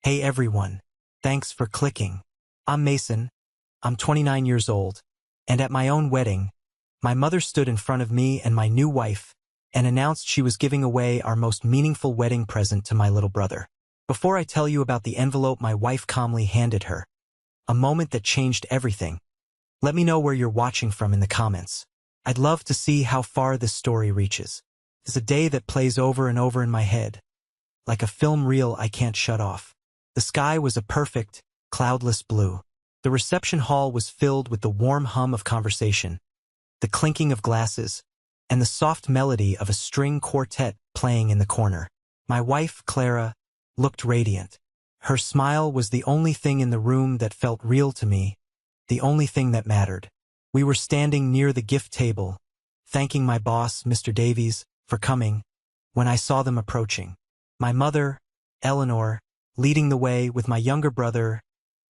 Hey everyone, thanks for clicking. I'm Mason, I'm 29 years old, and at my own wedding, my mother stood in front of me and my new wife and announced she was giving away our most meaningful wedding present to my little brother. Before I tell you about the envelope my wife calmly handed her, a moment that changed everything, let me know where you're watching from in the comments. I'd love to see how far this story reaches. It's a day that plays over and over in my head, like a film reel I can't shut off. The sky was a perfect, cloudless blue. The reception hall was filled with the warm hum of conversation, the clinking of glasses, and the soft melody of a string quartet playing in the corner. My wife, Clara, looked radiant. Her smile was the only thing in the room that felt real to me, the only thing that mattered. We were standing near the gift table, thanking my boss, Mr. Davies, for coming, when I saw them approaching. My mother, Eleanor, leading the way with my younger brother,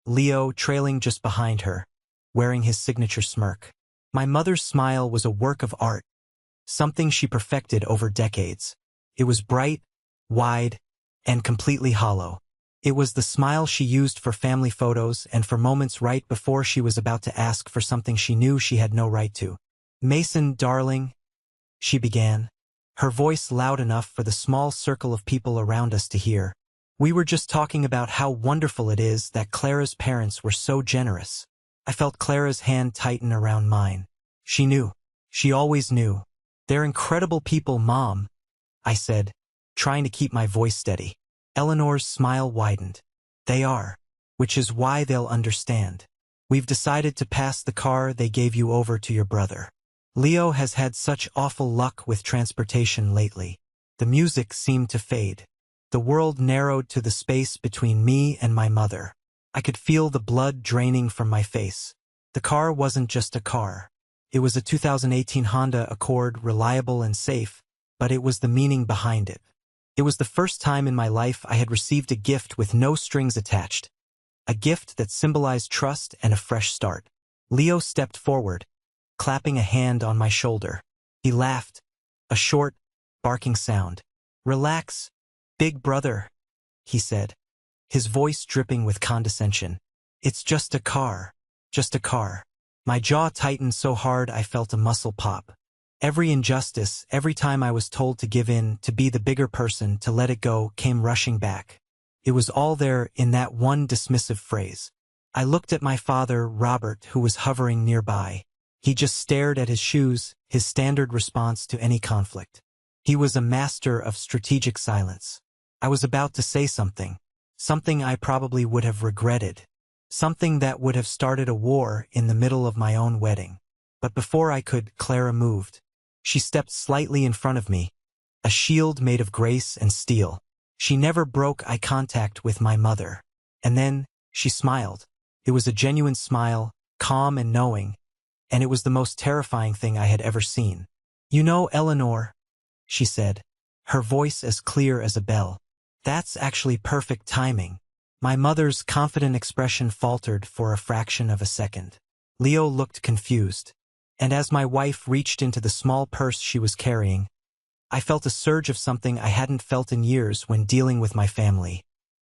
Leo, trailing just behind her, wearing his signature smirk. My mother's smile was a work of art, something she perfected over decades. It was bright, wide, and completely hollow. It was the smile she used for family photos and for moments right before she was about to ask for something she knew she had no right to. "Mason, darling," she began, her voice loud enough for the small circle of people around us to hear. "We were just talking about how wonderful it is that Clara's parents were so generous." I felt Clara's hand tighten around mine. She knew. She always knew. "They're incredible people, Mom," I said, trying to keep my voice steady. Eleanor's smile widened. "They are. Which is why they'll understand. We've decided to pass the car they gave you over to your brother. Leo has had such awful luck with transportation lately." The music seemed to fade. The world narrowed to the space between me and my mother. I could feel the blood draining from my face. The car wasn't just a car. It was a 2018 Honda Accord, reliable and safe, but it was the meaning behind it. It was the first time in my life I had received a gift with no strings attached, a gift that symbolized trust and a fresh start. Leo stepped forward, clapping a hand on my shoulder. He laughed, a short, barking sound. "Relax, big brother," he said, his voice dripping with condescension. "It's just a car, just a car." My jaw tightened so hard I felt a muscle pop. Every injustice, every time I was told to give in, to be the bigger person, to let it go, came rushing back. It was all there in that one dismissive phrase. I looked at my father, Robert, who was hovering nearby. He just stared at his shoes, his standard response to any conflict. He was a master of strategic silence. I was about to say something I probably would have regretted, something that would have started a war in the middle of my own wedding. But before I could, Clara moved. She stepped slightly in front of me, a shield made of grace and steel. She never broke eye contact with my mother. And then, she smiled. It was a genuine smile, calm and knowing, and it was the most terrifying thing I had ever seen. "You know, Eleanor," she said, her voice as clear as a bell, "that's actually perfect timing." My mother's confident expression faltered for a fraction of a second. Leo looked confused, and as my wife reached into the small purse she was carrying, I felt a surge of something I hadn't felt in years when dealing with my family.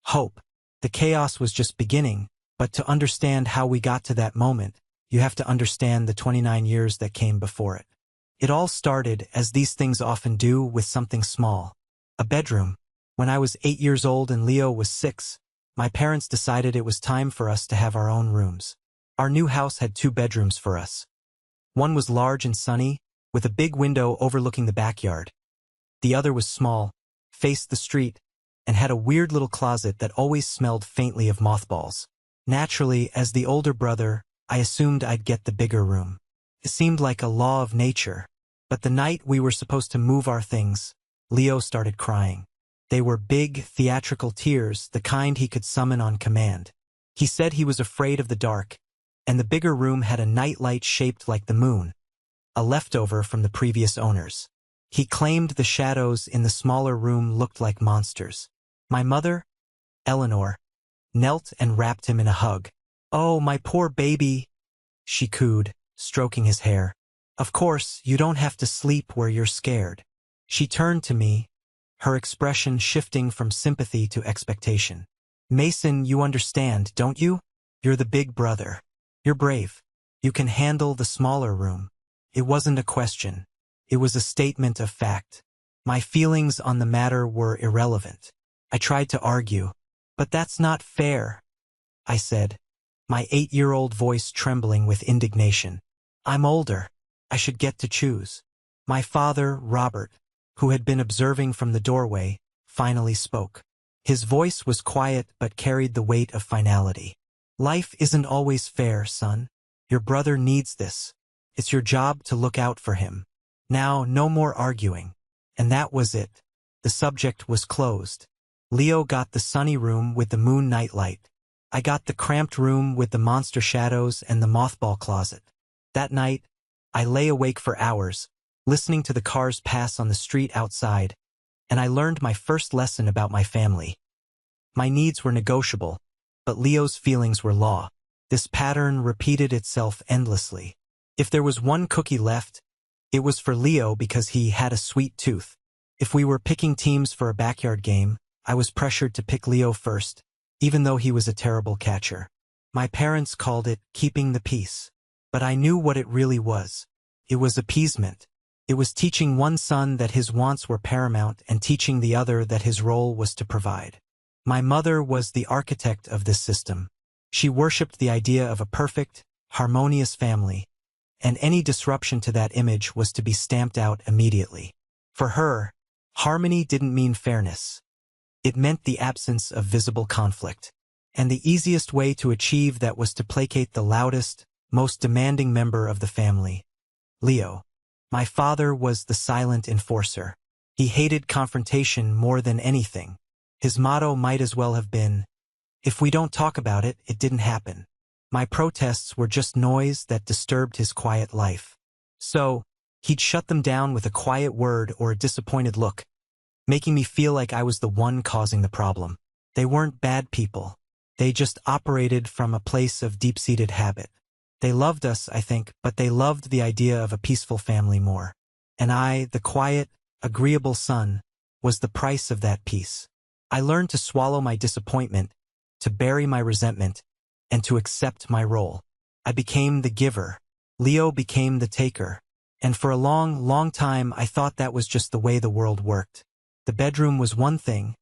Hope. The chaos was just beginning, but to understand how we got to that moment, you have to understand the 29 years that came before it. It all started, as these things often do, with something small. A bedroom. When I was 8 years old and Leo was 6, my parents decided it was time for us to have our own rooms. Our new house had 2 bedrooms for us. One was large and sunny, with a big window overlooking the backyard. The other was small, faced the street, and had a weird little closet that always smelled faintly of mothballs. Naturally, as the older brother, I assumed I'd get the bigger room. It seemed like a law of nature. But the night we were supposed to move our things, Leo started crying. They were big, theatrical tears, the kind he could summon on command. He said he was afraid of the dark, and the bigger room had a nightlight shaped like the moon, a leftover from the previous owners. He claimed the shadows in the smaller room looked like monsters. My mother, Eleanor, knelt and wrapped him in a hug. "Oh, my poor baby," she cooed, stroking his hair. "Of course, you don't have to sleep where you're scared." She turned to me, her expression shifting from sympathy to expectation. Mason, you understand, don't you? You're the big brother. You're brave. You can handle the smaller room. It wasn't a question. It was a statement of fact. My feelings on the matter were irrelevant. I tried to argue. But that's not fair, I said, my 8-year-old voice trembling with indignation. I'm older. I should get to choose. My father, Robert, who had been observing from the doorway, finally spoke. His voice was quiet but carried the weight of finality. Life isn't always fair, son. Your brother needs this. It's your job to look out for him. Now, no more arguing. And that was it. The subject was closed. Leo got the sunny room with the moon nightlight. I got the cramped room with the monster shadows and the mothball closet. That night, I lay awake for hours, listening to the cars pass on the street outside, and I learned my first lesson about my family. My needs were negotiable, but Leo's feelings were law. This pattern repeated itself endlessly. If there was one cookie left, it was for Leo because he had a sweet tooth. If we were picking teams for a backyard game, I was pressured to pick Leo first, even though he was a terrible catcher. My parents called it keeping the peace. But I knew what it really was. It was appeasement. It was teaching one son that his wants were paramount and teaching the other that his role was to provide. My mother was the architect of this system. She worshipped the idea of a perfect, harmonious family, and any disruption to that image was to be stamped out immediately. For her, harmony didn't mean fairness. It meant the absence of visible conflict. And the easiest way to achieve that was to placate the loudest, most demanding member of the family, Leo. My father was the silent enforcer. He hated confrontation more than anything. His motto might as well have been, if we don't talk about it, it didn't happen. My protests were just noise that disturbed his quiet life. So, he'd shut them down with a quiet word or a disappointed look, making me feel like I was the one causing the problem. They weren't bad people. They just operated from a place of deep-seated habit. They loved us, I think, but they loved the idea of a peaceful family more. And I, the quiet, agreeable son, was the price of that peace. I learned to swallow my disappointment, to bury my resentment, and to accept my role. I became the giver. Leo became the taker. And for a long, long time I thought that was just the way the world worked. The bedroom was one thing,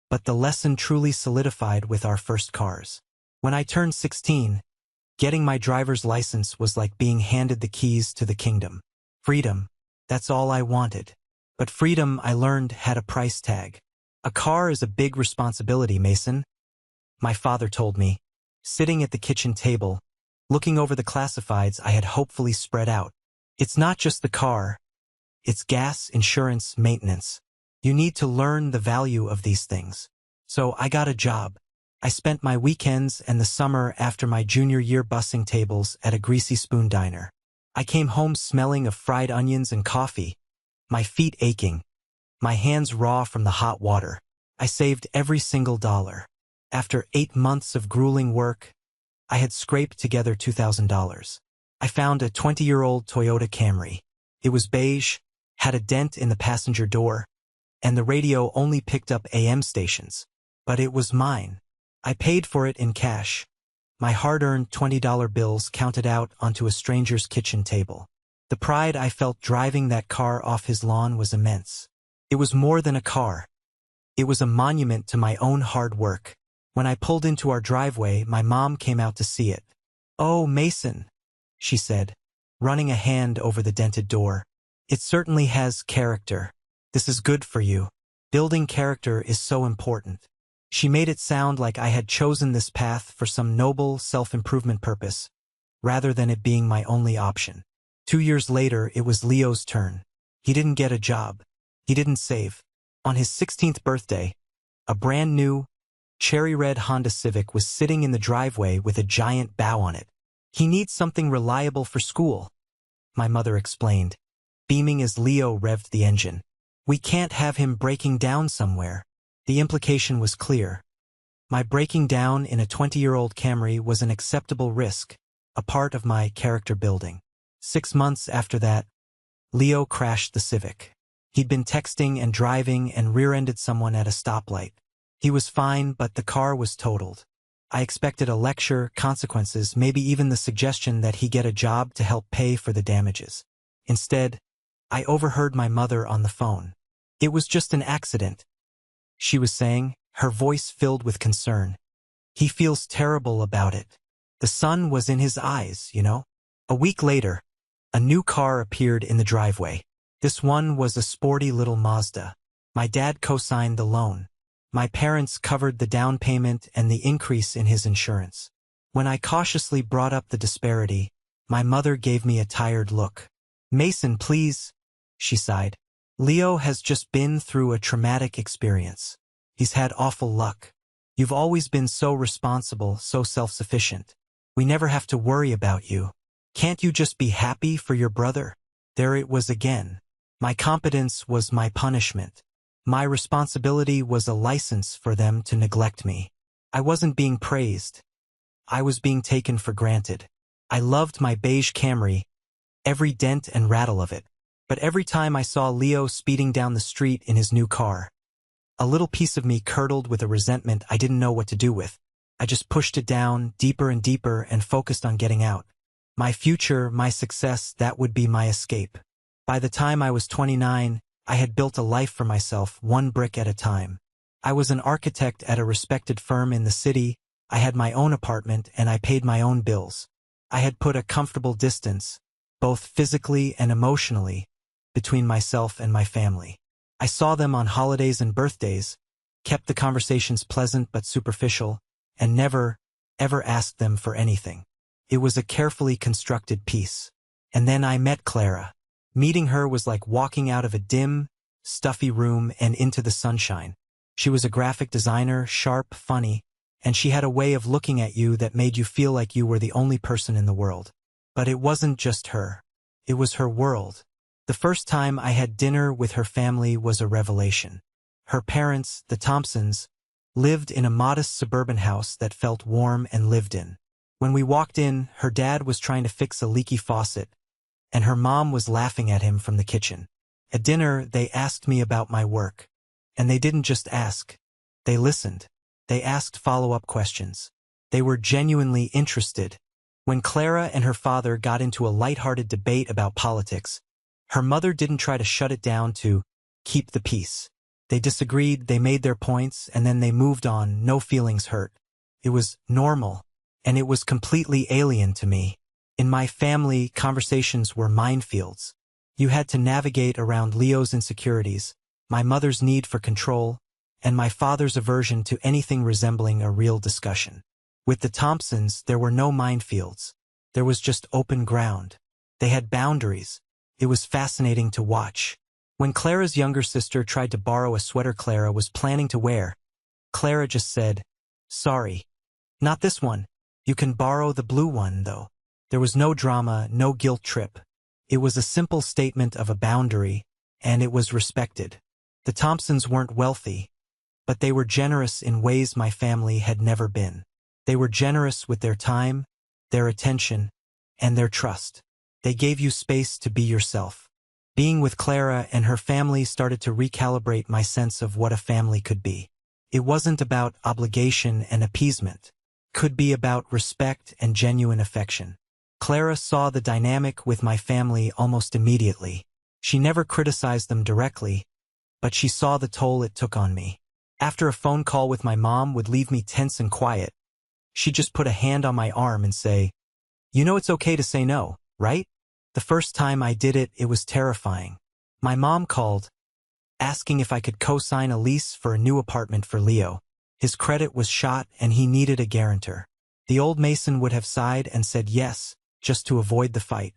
but the lesson truly solidified with our first cars. When I turned 16, getting my driver's license was like being handed the keys to the kingdom. Freedom, that's all I wanted. But freedom, I learned, had a price tag. A car is a big responsibility, Mason, my father told me, sitting at the kitchen table, looking over the classifieds I had hopefully spread out. It's not just the car. It's gas, insurance, maintenance. You need to learn the value of these things. So I got a job. I spent my weekends and the summer after my junior year bussing tables at a Greasy Spoon diner. I came home smelling of fried onions and coffee, my feet aching, my hands raw from the hot water. I saved every single dollar. After 8 months of grueling work, I had scraped together $2,000. I found a 20-year-old Toyota Camry. It was beige, had a dent in the passenger door, and the radio only picked up AM stations. But it was mine. I paid for it in cash. My hard-earned $20 bills counted out onto a stranger's kitchen table. The pride I felt driving that car off his lawn was immense. It was more than a car. It was a monument to my own hard work. When I pulled into our driveway, my mom came out to see it. "Oh, Mason," she said, running a hand over the dented door. "It certainly has character. This is good for you. Building character is so important." She made it sound like I had chosen this path for some noble self-improvement purpose, rather than it being my only option. 2 years later, it was Leo's turn. He didn't get a job. He didn't save. On his 16th birthday, a brand new, cherry red Honda Civic was sitting in the driveway with a giant bow on it. "He needs something reliable for school," my mother explained, beaming as Leo revved the engine. "We can't have him breaking down somewhere." The implication was clear. My breaking down in a 20-year-old Camry was an acceptable risk, a part of my character building. 6 months after that, Leo crashed the Civic. He'd been texting and driving and rear-ended someone at a stoplight. He was fine, but the car was totaled. I expected a lecture, consequences, maybe even the suggestion that he get a job to help pay for the damages. Instead, I overheard my mother on the phone. "It was just an accident," she was saying, her voice filled with concern. "He feels terrible about it. The sun was in his eyes, you know." A week later, a new car appeared in the driveway. This one was a sporty little Mazda. My dad co-signed the loan. My parents covered the down payment and the increase in his insurance. When I cautiously brought up the disparity, my mother gave me a tired look. "Mason, please," she sighed. "Leo has just been through a traumatic experience. He's had awful luck. You've always been so responsible, so self-sufficient. We never have to worry about you. Can't you just be happy for your brother?" There it was again. My competence was my punishment. My responsibility was a license for them to neglect me. I wasn't being praised. I was being taken for granted. I loved my beige Camry, every dent and rattle of it. But every time I saw Leo speeding down the street in his new car, a little piece of me curdled with a resentment I didn't know what to do with. I just pushed it down, deeper and deeper, and focused on getting out. My future, my success, that would be my escape. By the time I was 29, I had built a life for myself, one brick at a time. I was an architect at a respected firm in the city, I had my own apartment, and I paid my own bills. I had put a comfortable distance, both physically and emotionally, between myself and my family. I saw them on holidays and birthdays, kept the conversations pleasant but superficial, and never, ever asked them for anything. It was a carefully constructed piece. And then I met Clara. Meeting her was like walking out of a dim, stuffy room and into the sunshine. She was a graphic designer, sharp, funny, and she had a way of looking at you that made you feel like you were the only person in the world. But it wasn't just her. It was her world. The first time I had dinner with her family was a revelation. Her parents, the Thompsons, lived in a modest suburban house that felt warm and lived in. When we walked in, her dad was trying to fix a leaky faucet, and her mom was laughing at him from the kitchen. At dinner, they asked me about my work. And they didn't just ask. They listened. They asked follow-up questions. They were genuinely interested. When Clara and her father got into a lighthearted debate about politics, her mother didn't try to shut it down to keep the peace. They disagreed, they made their points, and then they moved on, no feelings hurt. It was normal, and it was completely alien to me. In my family, conversations were minefields. You had to navigate around Leo's insecurities, my mother's need for control, and my father's aversion to anything resembling a real discussion. With the Thompsons, there were no minefields. There was just open ground. They had boundaries. It was fascinating to watch. When Clara's younger sister tried to borrow a sweater Clara was planning to wear, Clara just said, "Sorry. Not this one. You can borrow the blue one, though." There was no drama, no guilt trip. It was a simple statement of a boundary, and it was respected. The Thompsons weren't wealthy, but they were generous in ways my family had never been. They were generous with their time, their attention, and their trust. They gave you space to be yourself. Being with Clara and her family started to recalibrate my sense of what a family could be. It wasn't about obligation and appeasement. It could be about respect and genuine affection. Clara saw the dynamic with my family almost immediately. She never criticized them directly, but she saw the toll it took on me. After a phone call with my mom would leave me tense and quiet, she'd just put a hand on my arm and say, "You know it's okay to say no, right?" The first time I did it, it was terrifying. My mom called, asking if I could co-sign a lease for a new apartment for Leo. His credit was shot and he needed a guarantor. The old Mason would have sighed and said yes, just to avoid the fight.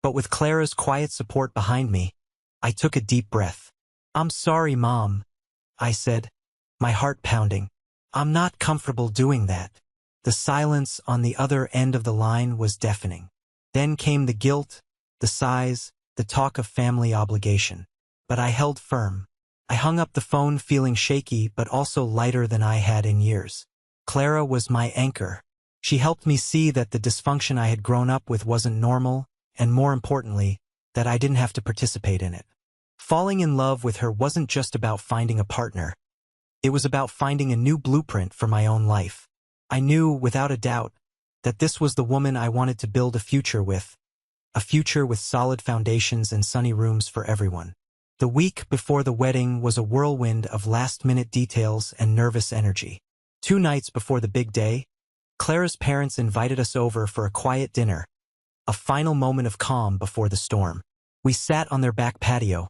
But with Clara's quiet support behind me, I took a deep breath. "I'm sorry, Mom," I said, my heart pounding. "I'm not comfortable doing that." The silence on the other end of the line was deafening. Then came the guilt, the sighs, the talk of family obligation. But I held firm. I hung up the phone feeling shaky but also lighter than I had in years. Clara was my anchor. She helped me see that the dysfunction I had grown up with wasn't normal, and more importantly, that I didn't have to participate in it. Falling in love with her wasn't just about finding a partner. It was about finding a new blueprint for my own life. I knew, without a doubt, that this was the woman I wanted to build a future with solid foundations and sunny rooms for everyone. The week before the wedding was a whirlwind of last-minute details and nervous energy. 2 nights before the big day, Clara's parents invited us over for a quiet dinner, a final moment of calm before the storm. We sat on their back patio,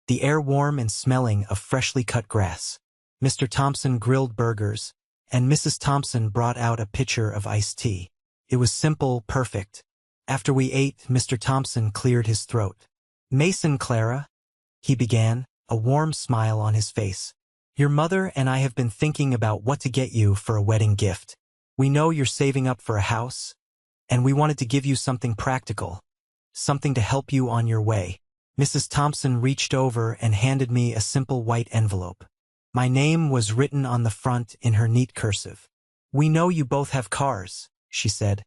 the air warm and smelling of freshly cut grass. Mr. Thompson grilled burgers, and Mrs. Thompson brought out a pitcher of iced tea. It was simple, perfect. After we ate, Mr. Thompson cleared his throat. "Mason, Clara," he began, a warm smile on his face. "Your mother and I have been thinking about what to get you for a wedding gift. We know you're saving up for a house, and we wanted to give you something practical, something to help you on your way." Mrs. Thompson reached over and handed me a simple white envelope. My name was written on the front in her neat cursive. "We know you both have cars," she said.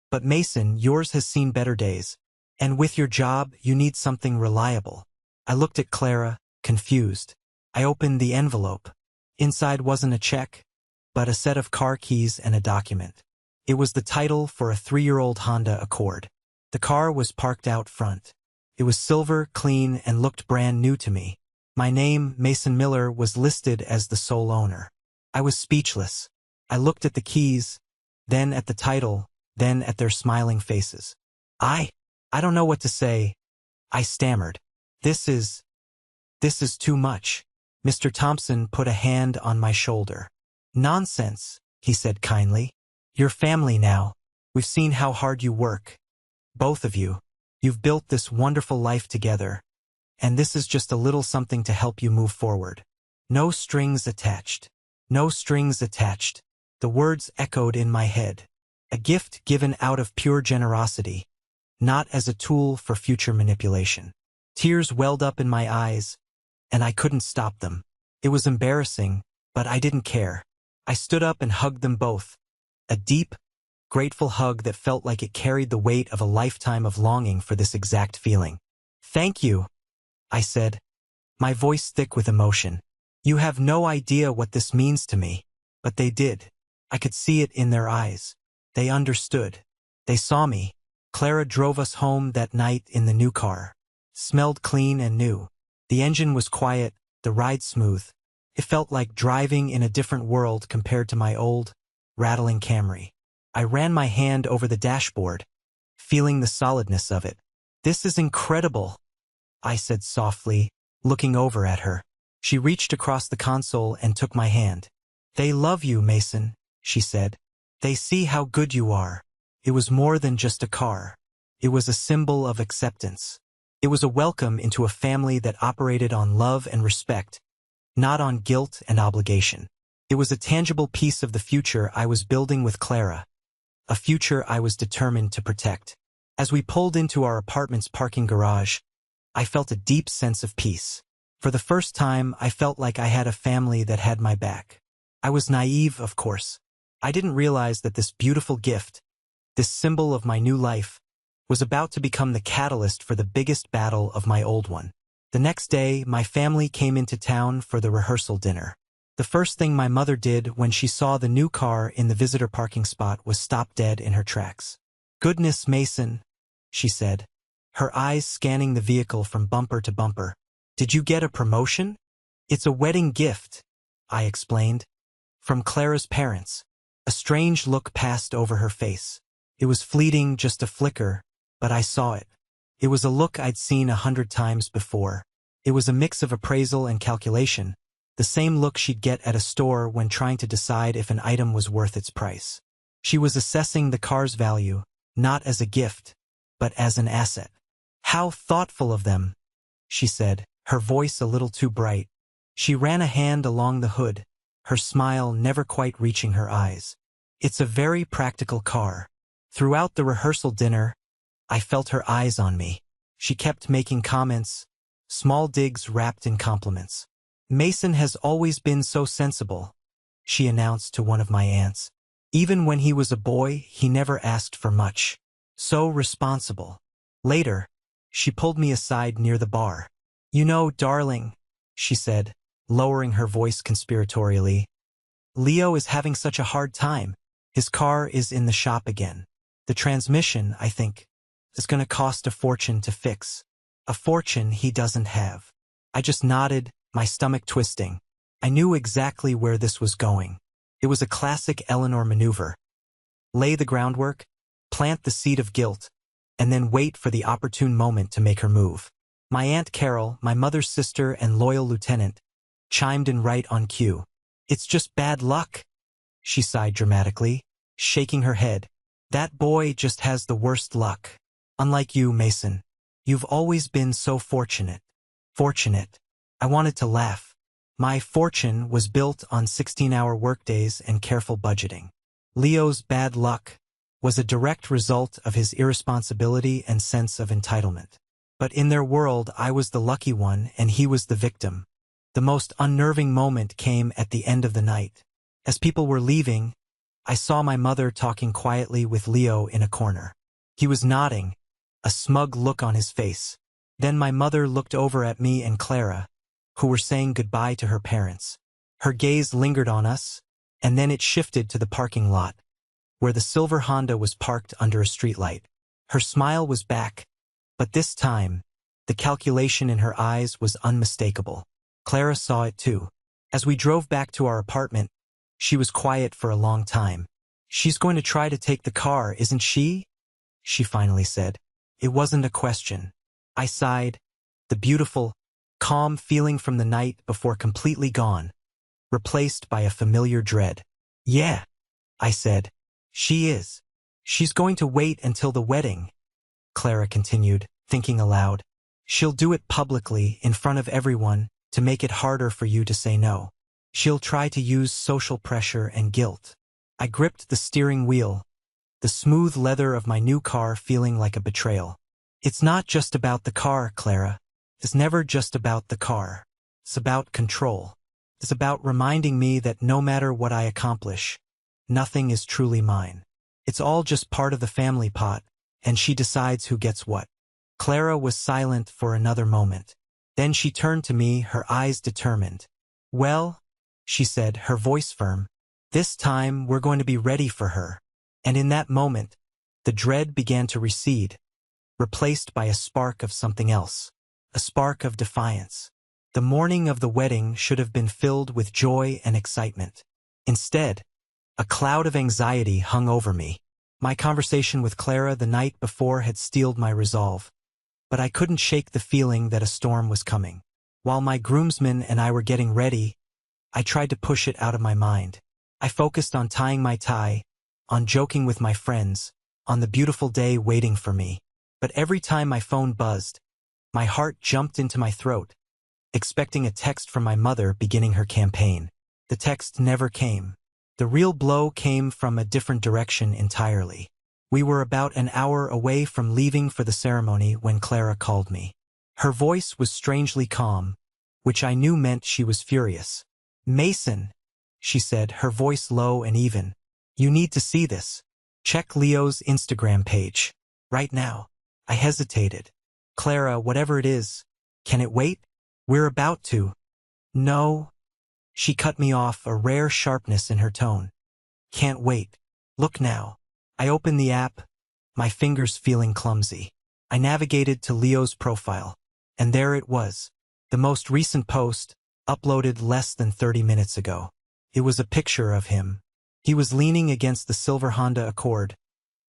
"But Mason, yours has seen better days. And with your job, you need something reliable." I looked at Clara, confused. I opened the envelope. Inside wasn't a check, but a set of car keys and a document. It was the title for a 3-year-old Honda Accord. The car was parked out front. It was silver, clean, and looked brand new to me. My name, Mason Miller, was listed as the sole owner. I was speechless. I looked at the keys, then at the title, then at their smiling faces. I don't know what to say," I stammered. This is too much." Mr. Thompson put a hand on my shoulder. "Nonsense," he said kindly. "You're family now. We've seen how hard you work. Both of you. You've built this wonderful life together. And this is just a little something to help you move forward. No strings attached. No strings attached." The words echoed in my head. A gift given out of pure generosity, not as a tool for future manipulation. Tears welled up in my eyes, and I couldn't stop them. It was embarrassing, but I didn't care. I stood up and hugged them both. A deep, grateful hug that felt like it carried the weight of a lifetime of longing for this exact feeling. "Thank you," I said, my voice thick with emotion. "You have no idea what this means to me." But they did. I could see it in their eyes. They understood. They saw me. Clara drove us home that night in the new car. Smelled clean and new. The engine was quiet, the ride smooth. It felt like driving in a different world compared to my old, rattling Camry. I ran my hand over the dashboard, feeling the solidness of it. "This is incredible," I said softly, looking over at her. She reached across the console and took my hand. "They love you, Mason," she said. "They see how good you are." It was more than just a car. It was a symbol of acceptance. It was a welcome into a family that operated on love and respect, not on guilt and obligation. It was a tangible piece of the future I was building with Clara, a future I was determined to protect. As we pulled into our apartment's parking garage, I felt a deep sense of peace. For the first time, I felt like I had a family that had my back. I was naive, of course. I didn't realize that this beautiful gift, this symbol of my new life, was about to become the catalyst for the biggest battle of my old one. The next day, my family came into town for the rehearsal dinner. The first thing my mother did when she saw the new car in the visitor parking spot was stop dead in her tracks. "Goodness, Mason," she said, her eyes scanning the vehicle from bumper to bumper. "Did you get a promotion?" "It's a wedding gift," I explained, "from Clara's parents." A strange look passed over her face. It was fleeting, just a flicker, but I saw it. It was a look I'd seen 100 times before. It was a mix of appraisal and calculation, the same look she'd get at a store when trying to decide if an item was worth its price. She was assessing the car's value, not as a gift, but as an asset. "How thoughtful of them," she said, her voice a little too bright. She ran a hand along the hood, her smile never quite reaching her eyes. "It's a very practical car." Throughout the rehearsal dinner, I felt her eyes on me. She kept making comments, small digs wrapped in compliments. "Mason has always been so sensible," she announced to one of my aunts. "Even when he was a boy, he never asked for much. So responsible." Later, she pulled me aside near the bar. "You know, darling," she said, lowering her voice conspiratorially. Leo is having such a hard time. His car is in the shop again. The transmission, I think, is going to cost a fortune to fix. A fortune he doesn't have. I just nodded, my stomach twisting. I knew exactly where this was going. It was a classic Eleanor maneuver. Lay the groundwork, plant the seed of guilt, and then wait for the opportune moment to make her move. My Aunt Carol, my mother's sister and loyal lieutenant, chimed in right on cue. It's just bad luck, she sighed dramatically, shaking her head. That boy just has the worst luck. Unlike you, Mason. You've always been so fortunate. Fortunate. I wanted to laugh. My fortune was built on 16-hour workdays and careful budgeting. Leo's bad luck was a direct result of his irresponsibility and sense of entitlement. But in their world, I was the lucky one and he was the victim. The most unnerving moment came at the end of the night. As people were leaving, I saw my mother talking quietly with Leo in a corner. He was nodding, a smug look on his face. Then my mother looked over at me and Clara, who were saying goodbye to her parents. Her gaze lingered on us, and then it shifted to the parking lot, where the silver Honda was parked under a streetlight. Her smile was back, but this time, the calculation in her eyes was unmistakable. Clara saw it too. As we drove back to our apartment, she was quiet for a long time. She's going to try to take the car, isn't she? She finally said. It wasn't a question. I sighed, the beautiful, calm feeling from the night before completely gone, replaced by a familiar dread. Yeah, I said. She is. She's going to wait until the wedding, Clara continued, thinking aloud. She'll do it publicly, in front of everyone, to make it harder for you to say no. She'll try to use social pressure and guilt. I gripped the steering wheel, the smooth leather of my new car feeling like a betrayal. It's not just about the car, Clara. It's never just about the car. It's about control. It's about reminding me that no matter what I accomplish, nothing is truly mine. It's all just part of the family pot, and she decides who gets what. Clara was silent for another moment. Then she turned to me, her eyes determined. Well, she said, her voice firm, this time we're going to be ready for her. And in that moment, the dread began to recede, replaced by a spark of something else, a spark of defiance. The morning of the wedding should have been filled with joy and excitement. Instead, a cloud of anxiety hung over me. My conversation with Clara the night before had steeled my resolve, but I couldn't shake the feeling that a storm was coming. While my groomsmen and I were getting ready, I tried to push it out of my mind. I focused on tying my tie, on joking with my friends, on the beautiful day waiting for me. But every time my phone buzzed, my heart jumped into my throat, expecting a text from my mother beginning her campaign. The text never came. The real blow came from a different direction entirely. We were about an hour away from leaving for the ceremony when Clara called me. Her voice was strangely calm, which I knew meant she was furious. Mason, she said, her voice low and even. You need to see this. Check Leo's Instagram page. Right now. I hesitated. Clara, whatever it is, can it wait? We're about to. No. She cut me off, a rare sharpness in her tone. Can't wait. Look now. I opened the app, my fingers feeling clumsy. I navigated to Leo's profile, and there it was. The most recent post, uploaded less than 30 minutes ago. It was a picture of him. He was leaning against the silver Honda Accord,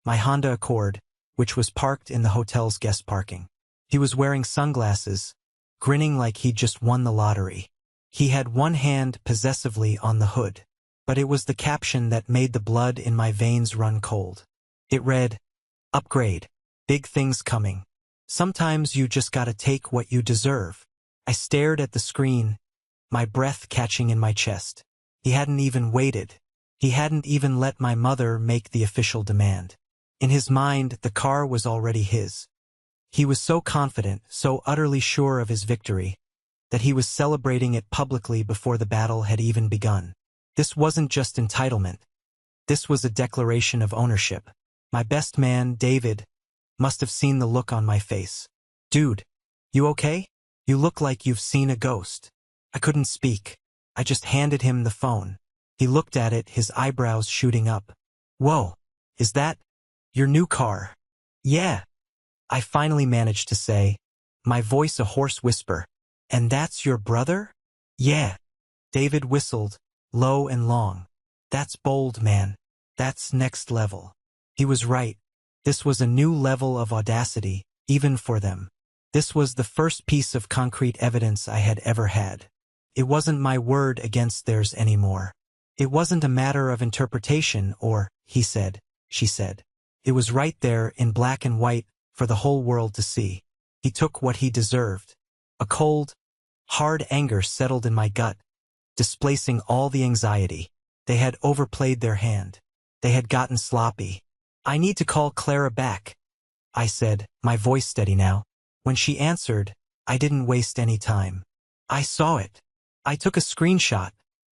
my Honda Accord, which was parked in the hotel's guest parking. He was wearing sunglasses, grinning like he'd just won the lottery. He had one hand possessively on the hood, but it was the caption that made the blood in my veins run cold. It read, Upgrade. Big things coming. Sometimes you just gotta take what you deserve. I stared at the screen, my breath catching in my chest. He hadn't even waited. He hadn't even let my mother make the official demand. In his mind, the car was already his. He was so confident, so utterly sure of his victory, that he was celebrating it publicly before the battle had even begun. This wasn't just entitlement. This was a declaration of ownership. My best man, David, must have seen the look on my face. Dude, you okay? You look like you've seen a ghost. I couldn't speak. I just handed him the phone. He looked at it, his eyebrows shooting up. Whoa, is that your new car? Yeah, I finally managed to say, my voice a hoarse whisper. And that's your brother? Yeah. David whistled, low and long. That's bold, man. That's next level. He was right. This was a new level of audacity, even for them. This was the first piece of concrete evidence I had ever had. It wasn't my word against theirs anymore. It wasn't a matter of interpretation or, he said, she said. It was right there in black and white for the whole world to see. He took what he deserved. A cold, hard anger settled in my gut, displacing all the anxiety. They had overplayed their hand. They had gotten sloppy. I need to call Clara back, I said, my voice steady now. When she answered, I didn't waste any time. I saw it. I took a screenshot,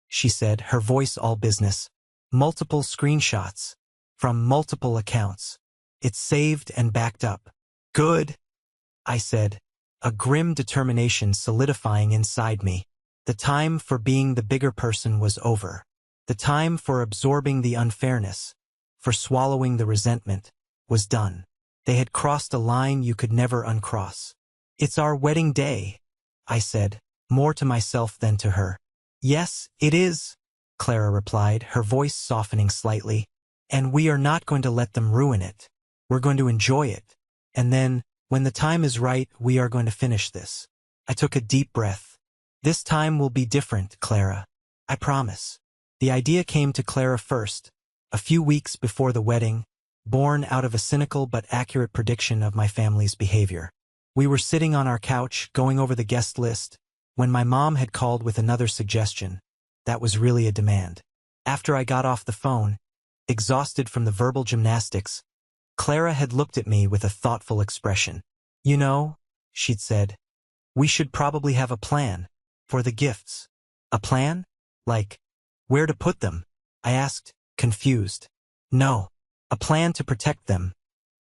she said, her voice all business. Multiple screenshots. From multiple accounts. It's saved and backed up. Good, I said, a grim determination solidifying inside me. The time for being the bigger person was over. The time for absorbing the unfairness, for swallowing the resentment, was done. They had crossed a line you could never uncross. It's our wedding day, I said, more to myself than to her. Yes, it is, Clara replied, her voice softening slightly. And we are not going to let them ruin it. We're going to enjoy it. And then, when the time is right, we are going to finish this. I took a deep breath. This time will be different, Clara. I promise. The idea came to Clara first, a few weeks before the wedding, born out of a cynical but accurate prediction of my family's behavior. We were sitting on our couch, going over the guest list, when my mom had called with another suggestion. That was really a demand. After I got off the phone, exhausted from the verbal gymnastics, Clara had looked at me with a thoughtful expression. You know, she'd said, we should probably have a plan for the gifts. A plan? Like, where to put them? I asked, confused. No, a plan to protect them,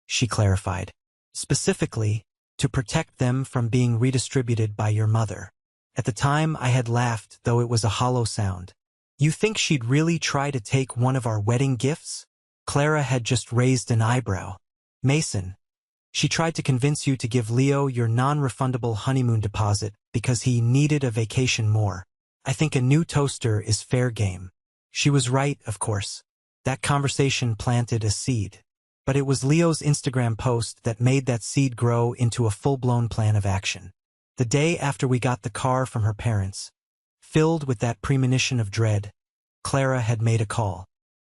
she clarified. Specifically, to protect them from being redistributed by your mother. At the time, I had laughed, though it was a hollow sound. You think she'd really try to take one of our wedding gifts? Clara had just raised an eyebrow. Mason, she tried to convince you to give Leo your non-refundable honeymoon deposit because he needed a vacation more. I think a new toaster is fair game. She was right, of course. That conversation planted a seed. But it was Leo's Instagram post that made that seed grow into a full-blown plan of action. The day after we got the car from her parents, filled with that premonition of dread, Clara had made a call.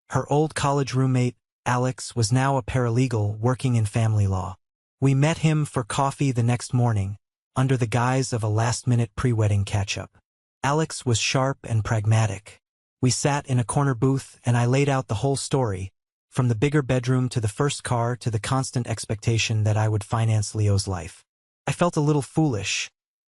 Her old college roommate, Alex, was now a paralegal working in family law. We met him for coffee the next morning, under the guise of a last-minute pre-wedding catch-up. Alex was sharp and pragmatic. We sat in a corner booth and I laid out the whole story, from the bigger bedroom to the first car to the constant expectation that I would finance Leo's life. I felt a little foolish,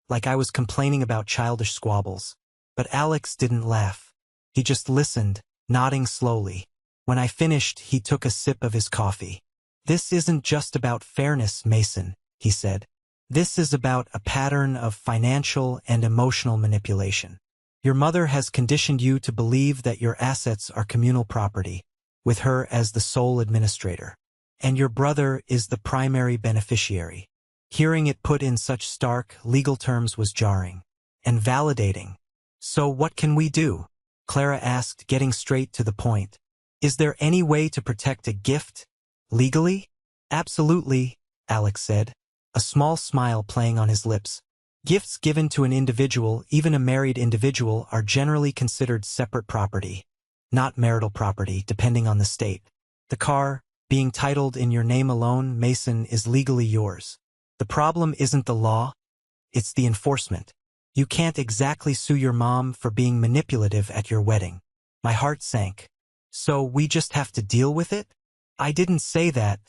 like I was complaining about childish squabbles. But Alex didn't laugh. He just listened, nodding slowly. When I finished, he took a sip of his coffee. This isn't just about fairness, Mason, he said. This is about a pattern of financial and emotional manipulation. Your mother has conditioned you to believe that your assets are communal property, with her as the sole administrator. And your brother is the primary beneficiary. Hearing it put in such stark, legal terms was jarring. And validating. So what can we do? Clara asked, getting straight to the point. Is there any way to protect a gift? Legally? Absolutely, Alex said, a small smile playing on his lips. Gifts given to an individual, even a married individual, are generally considered separate property, not marital property, depending on the state. The car, being titled in your name alone, Mason, is legally yours. The problem isn't the law, it's the enforcement. You can't exactly sue your mom for being manipulative at your wedding. My heart sank. So we just have to deal with it? I didn't say that,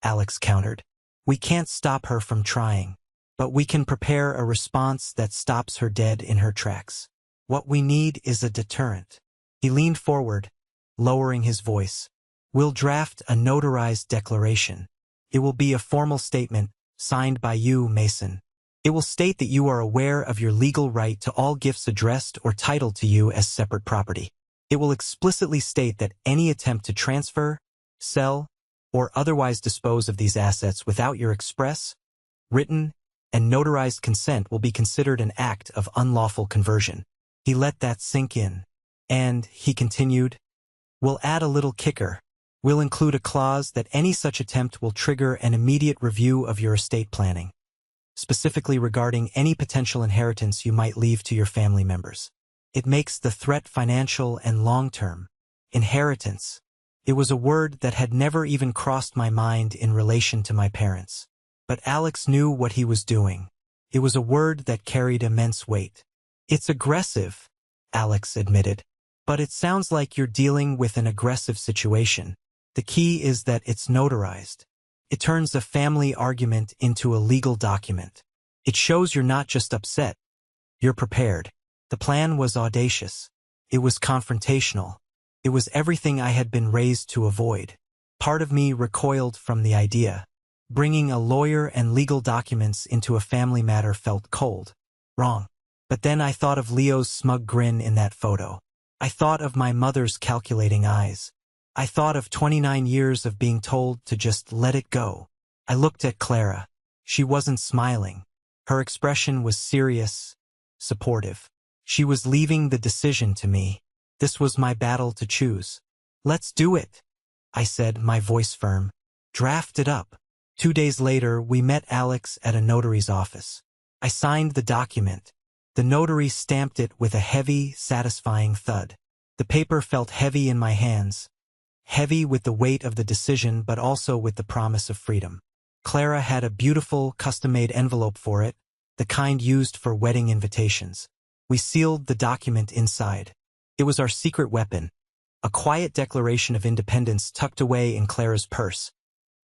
Alex countered. We can't stop her from trying, but we can prepare a response that stops her dead in her tracks. What we need is a deterrent. He leaned forward, lowering his voice. We'll draft a notarized declaration. It will be a formal statement, signed by you, Mason, It will state that you are aware of your legal right to all gifts addressed or titled to you as separate property. It will explicitly state that any attempt to transfer, sell, or otherwise dispose of these assets without your express, written, and notarized consent will be considered an act of unlawful conversion. He let that sink in. And, he continued, we'll add a little kicker. We'll include a clause that any such attempt will trigger an immediate review of your estate planning, specifically regarding any potential inheritance you might leave to your family members. It makes the threat financial and long-term. Inheritance. It was a word that had never even crossed my mind in relation to my parents. But Alex knew what he was doing. It was a word that carried immense weight. It's aggressive, Alex admitted. But it sounds like you're dealing with an aggressive situation. The key is that it's notarized. It turns a family argument into a legal document. It shows you're not just upset. You're prepared. The plan was audacious. It was confrontational. It was everything I had been raised to avoid. Part of me recoiled from the idea. Bringing a lawyer and legal documents into a family matter felt cold. Wrong. But then I thought of Leo's smug grin in that photo. I thought of my mother's calculating eyes. I thought of 29 years of being told to just let it go. I looked at Clara. She wasn't smiling. Her expression was serious, supportive. She was leaving the decision to me. This was my battle to choose. Let's do it, I said, my voice firm. Draft it up. 2 days later, we met Alex at a notary's office. I signed the document. The notary stamped it with a heavy, satisfying thud. The paper felt heavy in my hands. Heavy with the weight of the decision, but also with the promise of freedom. Clara had a beautiful, custom-made envelope for it, the kind used for wedding invitations. We sealed the document inside. It was our secret weapon, a quiet declaration of independence tucked away in Clara's purse,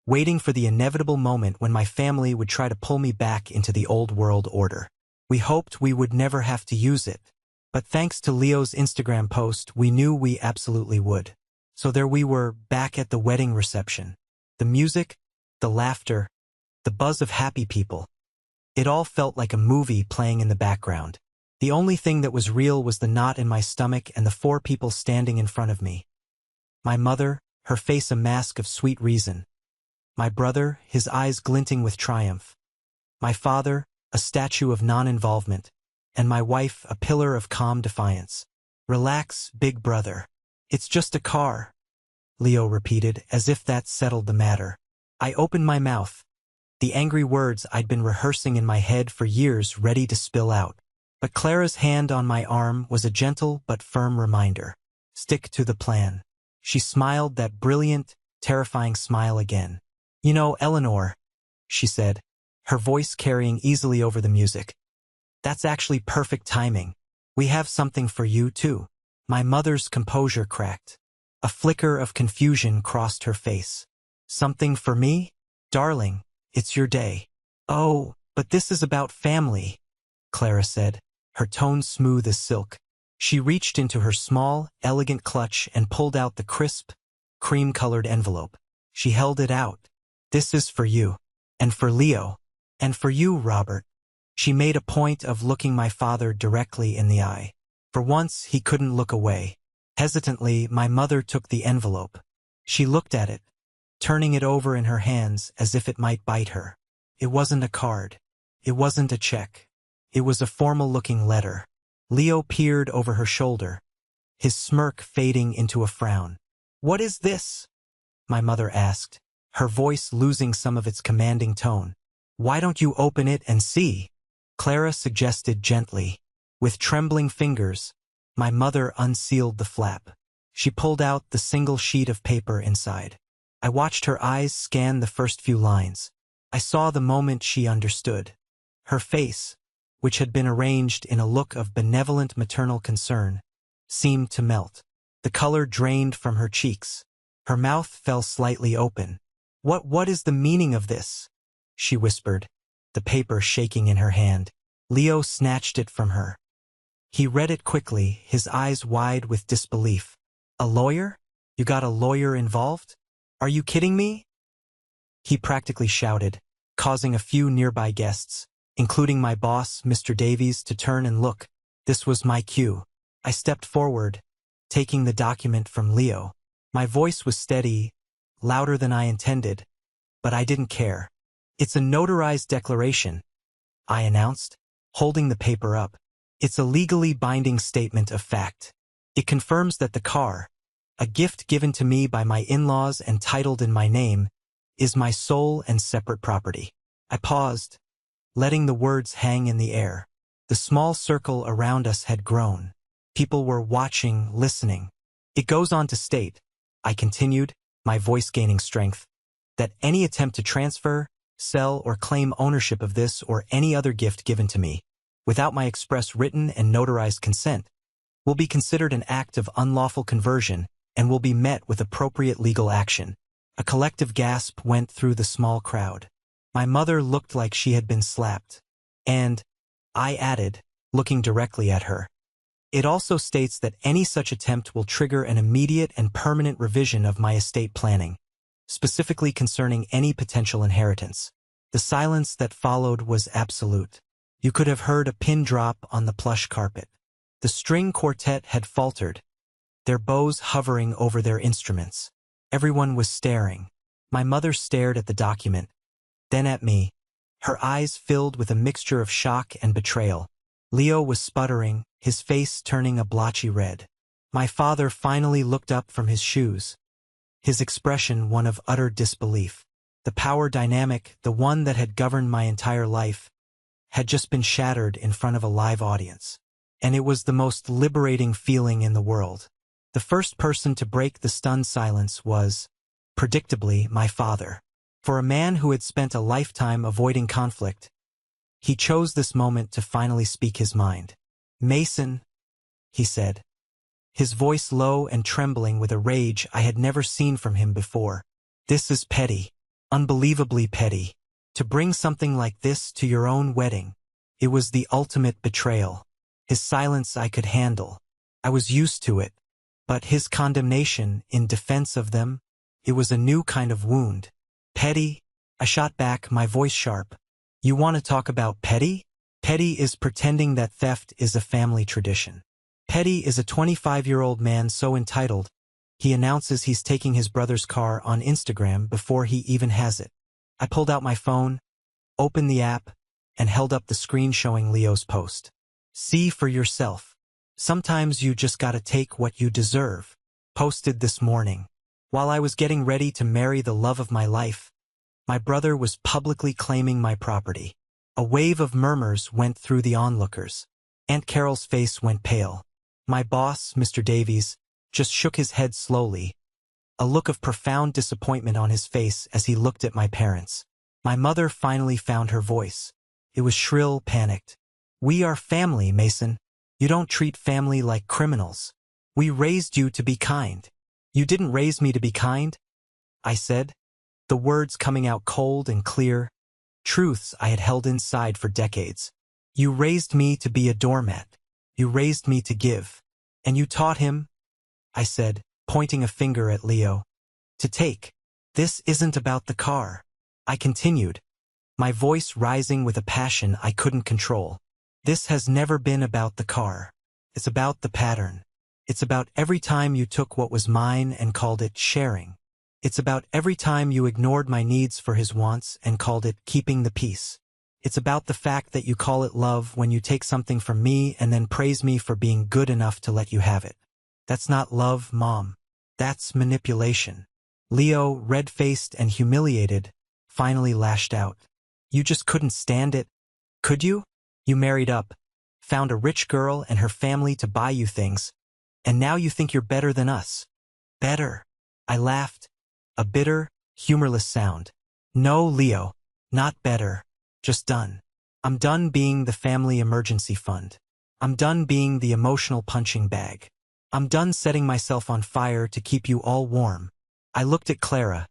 waiting for the inevitable moment when my family would try to pull me back into the old world order. We hoped we would never have to use it, but thanks to Leo's Instagram post, we knew we absolutely would. So there we were, back at the wedding reception. The music, the laughter, the buzz of happy people. It all felt like a movie playing in the background. The only thing that was real was the knot in my stomach and the 4 people standing in front of me. My mother, her face a mask of sweet reason. My brother, his eyes glinting with triumph. My father, a statue of non-involvement. And my wife, a pillar of calm defiance. Relax, big brother. It's just a car, Leo repeated, as if that settled the matter. I opened my mouth, the angry words I'd been rehearsing in my head for years ready to spill out. But Clara's hand on my arm was a gentle but firm reminder. Stick to the plan. She smiled that brilliant, terrifying smile again. You know, Eleanor, she said, her voice carrying easily over the music. That's actually perfect timing. We have something for you, too. My mother's composure cracked. A flicker of confusion crossed her face. Something for me? Darling, it's your day. Oh, but this is about family, Clara said, her tone smooth as silk. She reached into her small, elegant clutch and pulled out the crisp, cream-colored envelope. She held it out. This is for you. And for Leo. And for you, Robert. She made a point of looking my father directly in the eye. For once, he couldn't look away. Hesitantly, my mother took the envelope. She looked at it, turning it over in her hands as if it might bite her. It wasn't a card. It wasn't a check. It was a formal-looking letter. Leo peered over her shoulder, his smirk fading into a frown. What is this? My mother asked, her voice losing some of its commanding tone. Why don't you open it and see? Clara suggested gently. With trembling fingers, my mother unsealed the flap. She pulled out the single sheet of paper inside. I watched her eyes scan the first few lines. I saw the moment she understood. Her face, which had been arranged in a look of benevolent maternal concern, seemed to melt. The color drained from her cheeks. Her mouth fell slightly open. What is the meaning of this? She whispered, the paper shaking in her hand. Leo snatched it from her. He read it quickly, his eyes wide with disbelief. A lawyer? You got a lawyer involved? Are you kidding me? He practically shouted, causing a few nearby guests, including my boss, Mr. Davies, to turn and look. This was my cue. I stepped forward, taking the document from Leo. My voice was steady, louder than I intended, but I didn't care. It's a notarized declaration, I announced, holding the paper up. It's a legally binding statement of fact. It confirms that the car, a gift given to me by my in-laws and titled in my name, is my sole and separate property. I paused, letting the words hang in the air. The small circle around us had grown. People were watching, listening. It goes on to state, I continued, my voice gaining strength, that any attempt to transfer, sell, or claim ownership of this or any other gift given to me, without my express written and notarized consent, will be considered an act of unlawful conversion and will be met with appropriate legal action. A collective gasp went through the small crowd. My mother looked like she had been slapped. And, I added, looking directly at her, it also states that any such attempt will trigger an immediate and permanent revision of my estate planning, specifically concerning any potential inheritance. The silence that followed was absolute. You could have heard a pin drop on the plush carpet. The string quartet had faltered, their bows hovering over their instruments. Everyone was staring. My mother stared at the document, then at me. Her eyes filled with a mixture of shock and betrayal. Leo was sputtering, his face turning a blotchy red. My father finally looked up from his shoes, his expression one of utter disbelief. The power dynamic, the one that had governed my entire life, had just been shattered in front of a live audience. And it was the most liberating feeling in the world. The first person to break the stunned silence was, predictably, my father. For a man who had spent a lifetime avoiding conflict, he chose this moment to finally speak his mind. Mason, he said, his voice low and trembling with a rage I had never seen from him before. This is petty, unbelievably petty. To bring something like this to your own wedding, it was the ultimate betrayal. His silence I could handle. I was used to it. But his condemnation, in defense of them, it was a new kind of wound. Petty? I shot back, my voice sharp. You want to talk about petty? Petty is pretending that theft is a family tradition. Petty is a 25-year-old man so entitled, he announces he's taking his brother's car on Instagram before he even has it. I pulled out my phone, opened the app, and held up the screen showing Leo's post. See for yourself. Sometimes you just gotta take what you deserve. Posted this morning. While I was getting ready to marry the love of my life, my brother was publicly claiming my property. A wave of murmurs went through the onlookers. Aunt Carol's face went pale. My boss, Mr. Davies, just shook his head slowly, a look of profound disappointment on his face as he looked at my parents. My mother finally found her voice. It was shrill, panicked. We are family, Mason. You don't treat family like criminals. We raised you to be kind. You didn't raise me to be kind, I said, the words coming out cold and clear, truths I had held inside for decades. You raised me to be a doormat. You raised me to give. And you taught him, I said, pointing a finger at Leo, to take. This isn't about the car, I continued, my voice rising with a passion I couldn't control. This has never been about the car. It's about the pattern. It's about every time you took what was mine and called it sharing. It's about every time you ignored my needs for his wants and called it keeping the peace. It's about the fact that you call it love when you take something from me and then praise me for being good enough to let you have it. That's not love, Mom. That's manipulation. Leo, red-faced and humiliated, finally lashed out. You just couldn't stand it, could you? You married up, found a rich girl and her family to buy you things, and now you think you're better than us. Better. I laughed, a bitter, humorless sound. No, Leo, not better, just done. I'm done being the family emergency fund. I'm done being the emotional punching bag. I'm done setting myself on fire to keep you all warm. I looked at Clara,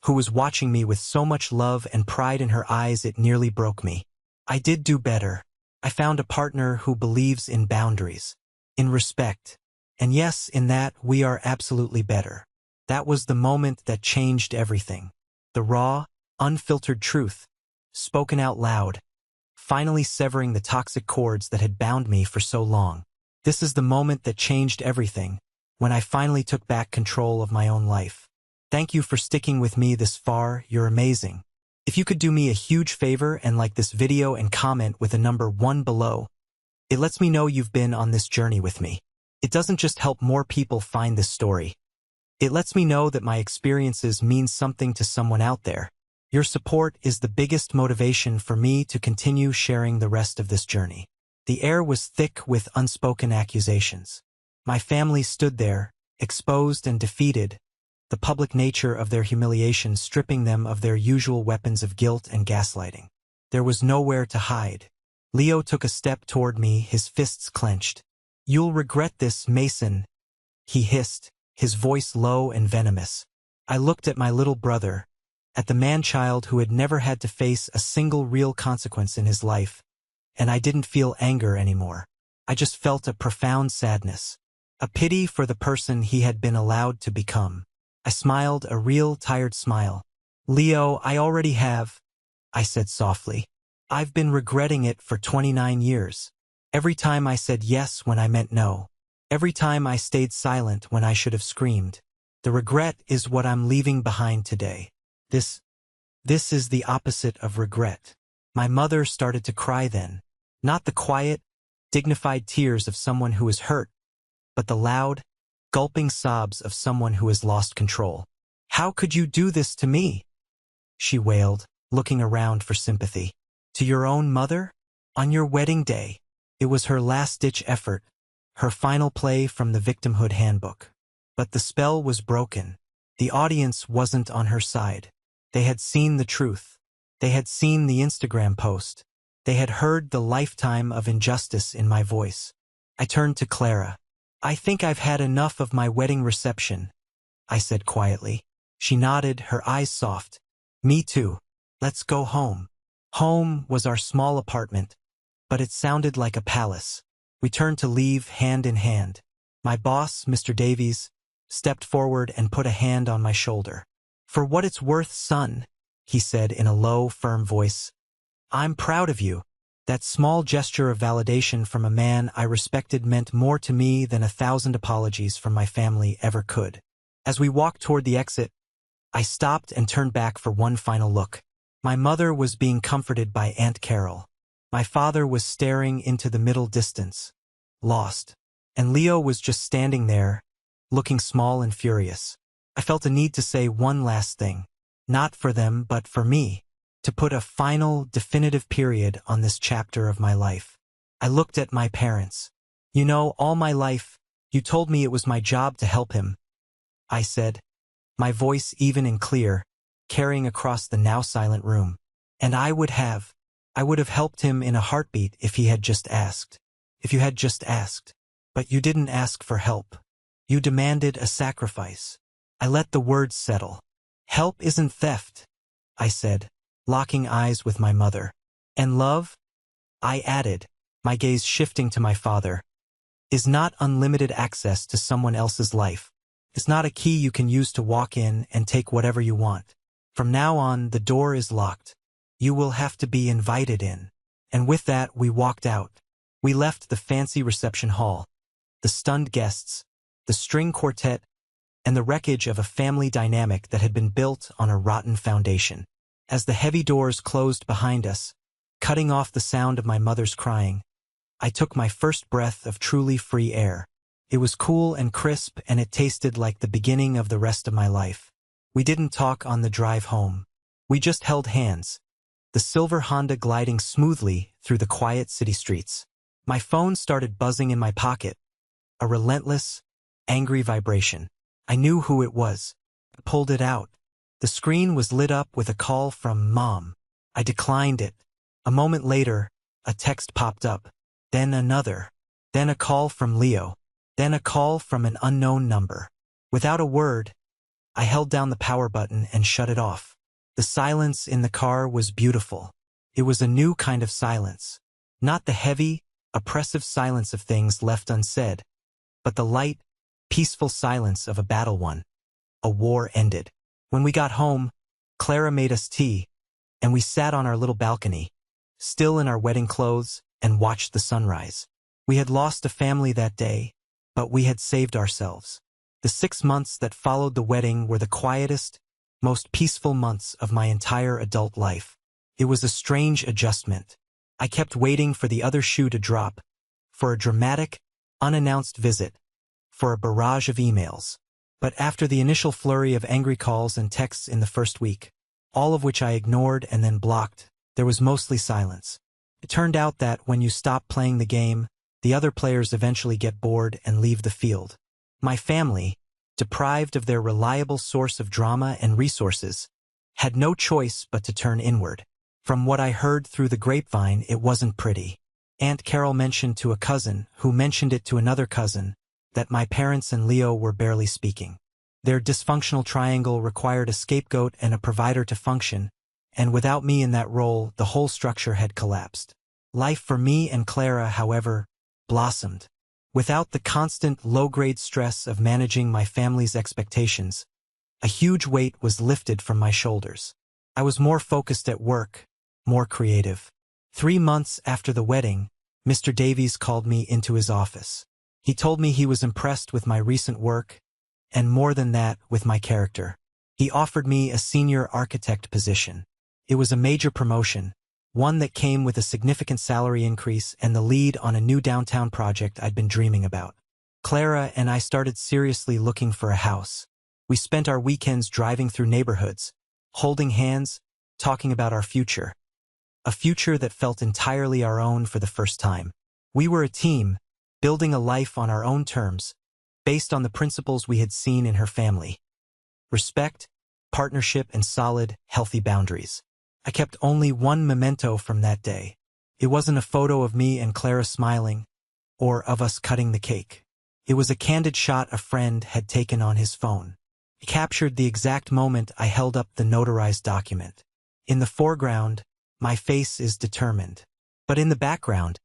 who was watching me with so much love and pride in her eyes it nearly broke me. I did do better. I found a partner who believes in boundaries, in respect, and yes, in that we are absolutely better. That was the moment that changed everything. The raw, unfiltered truth, spoken out loud, finally severing the toxic cords that had bound me for so long. This is the moment that changed everything, when I finally took back control of my own life. Thank you for sticking with me this far, you're amazing. If you could do me a huge favor and like this video and comment with a number 1 below, it lets me know you've been on this journey with me. It doesn't just help more people find this story. It lets me know that my experiences mean something to someone out there. Your support is the biggest motivation for me to continue sharing the rest of this journey. The air was thick with unspoken accusations. My family stood there, exposed and defeated, the public nature of their humiliation stripping them of their usual weapons of guilt and gaslighting. There was nowhere to hide. Leo took a step toward me, his fists clenched. "You'll regret this, Mason," he hissed, his voice low and venomous. I looked at my little brother, at the man-child who had never had to face a single real consequence in his life, and I didn't feel anger anymore. I just felt a profound sadness, a pity for the person he had been allowed to become. I smiled, a real, tired smile. "Leo, I already have," I said softly. "I've been regretting it for 29 years. Every time I said yes when I meant no. Every time I stayed silent when I should have screamed. The regret is what I'm leaving behind today. This is the opposite of regret." My mother started to cry then. Not the quiet, dignified tears of someone who is hurt, but the loud, gulping sobs of someone who has lost control. "How could you do this to me?" she wailed, looking around for sympathy. "To your own mother? On your wedding day?" It was her last-ditch effort, her final play from the victimhood handbook. But the spell was broken. The audience wasn't on her side. They had seen the truth. They had seen the Instagram post. They had heard the lifetime of injustice in my voice. I turned to Clara. "I think I've had enough of my wedding reception," I said quietly. She nodded, her eyes soft. "Me too. Let's go home." Home was our small apartment, but it sounded like a palace. We turned to leave hand in hand. My boss, Mr. Davies, stepped forward and put a hand on my shoulder. "For what it's worth, son," he said in a low, firm voice, "I'm proud of you." That small gesture of validation from a man I respected meant more to me than 1,000 apologies from my family ever could. As we walked toward the exit, I stopped and turned back for one final look. My mother was being comforted by Aunt Carol. My father was staring into the middle distance, lost. And Leo was just standing there, looking small and furious. I felt a need to say one last thing. Not for them, but for me. To put a final, definitive period on this chapter of my life. I looked at my parents. "You know, all my life, you told me it was my job to help him," I said, my voice even and clear, carrying across the now silent room. "And I would have helped him in a heartbeat if he had just asked. If you had just asked. But you didn't ask for help. You demanded a sacrifice." I let the words settle. "Help isn't theft," I said, locking eyes with my mother. "And love," I added, my gaze shifting to my father, "is not unlimited access to someone else's life. It's not a key you can use to walk in and take whatever you want. From now on, the door is locked. You will have to be invited in." And with that, we walked out. We left the fancy reception hall, the stunned guests, the string quartet, and the wreckage of a family dynamic that had been built on a rotten foundation. As the heavy doors closed behind us, cutting off the sound of my mother's crying, I took my first breath of truly free air. It was cool and crisp, and it tasted like the beginning of the rest of my life. We didn't talk on the drive home. We just held hands, the silver Honda gliding smoothly through the quiet city streets. My phone started buzzing in my pocket, a relentless, angry vibration. I knew who it was. I pulled it out. The screen was lit up with a call from Mom. I declined it. A moment later, a text popped up. Then another. Then a call from Leo. Then a call from an unknown number. Without a word, I held down the power button and shut it off. The silence in the car was beautiful. It was a new kind of silence. Not the heavy, oppressive silence of things left unsaid, but the light, peaceful silence of a battle won. A war ended. When we got home, Clara made us tea, and we sat on our little balcony, still in our wedding clothes, and watched the sunrise. We had lost a family that day, but we had saved ourselves. The 6 months that followed the wedding were the quietest, most peaceful months of my entire adult life. It was a strange adjustment. I kept waiting for the other shoe to drop, for a dramatic, unannounced visit, for a barrage of emails. But after the initial flurry of angry calls and texts in the first week, all of which I ignored and then blocked, there was mostly silence. It turned out that when you stop playing the game, the other players eventually get bored and leave the field. My family, deprived of their reliable source of drama and resources, had no choice but to turn inward. From what I heard through the grapevine, it wasn't pretty. Aunt Carol mentioned to a cousin, who mentioned it to another cousin, that my parents and Leo were barely speaking. Their dysfunctional triangle required a scapegoat and a provider to function, and without me in that role, the whole structure had collapsed. Life for me and Clara, however, blossomed. Without the constant low-grade stress of managing my family's expectations, a huge weight was lifted from my shoulders. I was more focused at work, more creative. 3 months after the wedding, Mr. Davies called me into his office. He told me he was impressed with my recent work, and more than that, with my character. He offered me a senior architect position. It was a major promotion, one that came with a significant salary increase and the lead on a new downtown project I'd been dreaming about. Clara and I started seriously looking for a house. We spent our weekends driving through neighborhoods, holding hands, talking about our future. A future that felt entirely our own for the first time. We were a team, building a life on our own terms, based on the principles we had seen in her family. Respect, partnership, and solid, healthy boundaries. I kept only one memento from that day. It wasn't a photo of me and Clara smiling, or of us cutting the cake. It was a candid shot a friend had taken on his phone. It captured the exact moment I held up the notarized document. In the foreground, my face is determined. But in the background,